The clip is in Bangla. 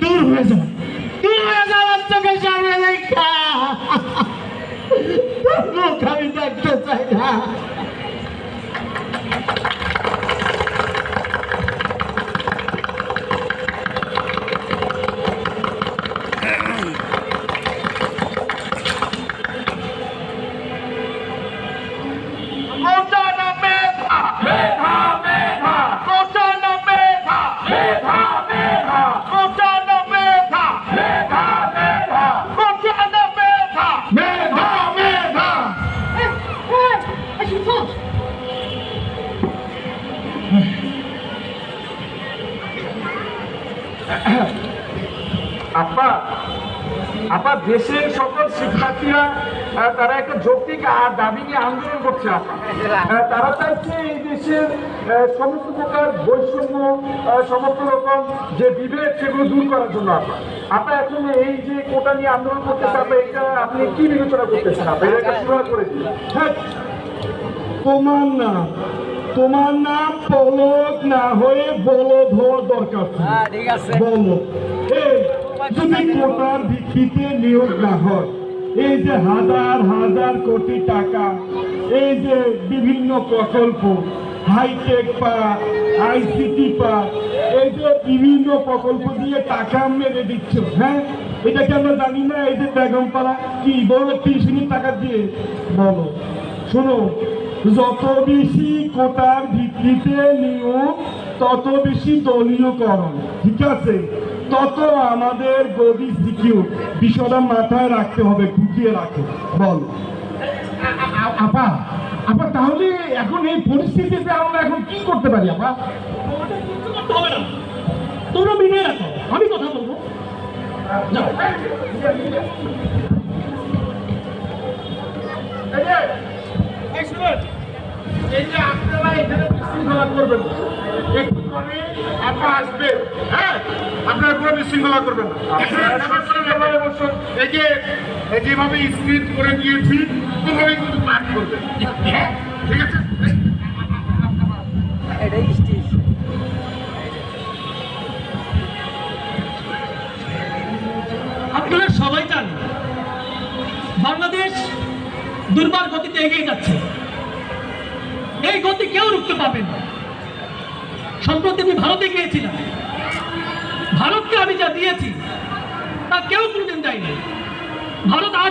দূর হয়ে যাও, দূর হয়ে যাও আমার চোখের সামনে দেখা। লোক আমি দেখতে চাই না। আপা আপা দেশের সকল শিক্ষার্থীরা তারা একটা যৌক্তিক দাবি নিয়ে আন্দোলন করছে আপা। তারা চাইছে এই দেশের সমস্ত প্রকার বৈষম্য, সমস্ত রকম যে বিভেদ সেগুলো দূর করার জন্য আপা। আপা এখন এই যে কোটা নিয়ে আন্দোলন করতেছে আপা, এটা আপনি কি বিবেচনা করতেছেন আপা? এটা শুরু করে দিন। হ্যাঁ, তোমার নাম পলক না হয়ে বলদ হওয়ার দরকার। ঠিক আছে, বলো যদি কোটার ভিত্তিতে নিয়োগ না হয়, এই যে হাজার হাজার কোটি টাকা, এই যে বিভিন্ন প্রকল্প, হাইটেক পার্ক, আইসিটি পার্ক, এই যে বিভিন্ন প্রকল্প দিয়ে টাকা মেরে দিচ্ছ, হ্যাঁ এটা কি আমরা জানি না? এই যে বেগমপাড়া কি বড় টিউশনির টাকা দিয়ে বলো। শোনো, যত বেশি কোটার ভিত্তিতে নিয়োগ তত বেশি দলীয়করণ, ঠিক আছে? তত আমাদের গদি সিকিউর। বিষয়টা মাথায় রাখতে হবে, গুটিয়ে রাখো। বল আপা, আপা তাহলে এখন এই পরিস্থিতিতে আমরা এখন কি করতে পারি আপা? হবে না, তোমরা মিলে রাখো, আমি কথা বলবো। এই যে আপনারা এখানে বিশৃঙ্খলা করবেন না, একটু পরে আপা আসবে, হ্যাঁ আপনারা কোনো বিশৃঙ্খলা করবেন না। এই যে যেভাবে স্ক্রিপ্ট করে দিয়েছি ওভাবে কিন্তু পাঠ করবেন, হ্যাঁ ঠিক আছে? এটাই স্টেজ। আপনারা সবাই জানেন বাংলাদেশ দুর্বার গতিতে এগিয়ে যাচ্ছে। এই গতি কেউ রুখতে পারবে না। সম্প্রতি আমি ভারতে গিয়েছিলাম, ভারতকে আমি যা দিয়েছি তা কেউ কোনোদিন দেয়নি। ভারত আজ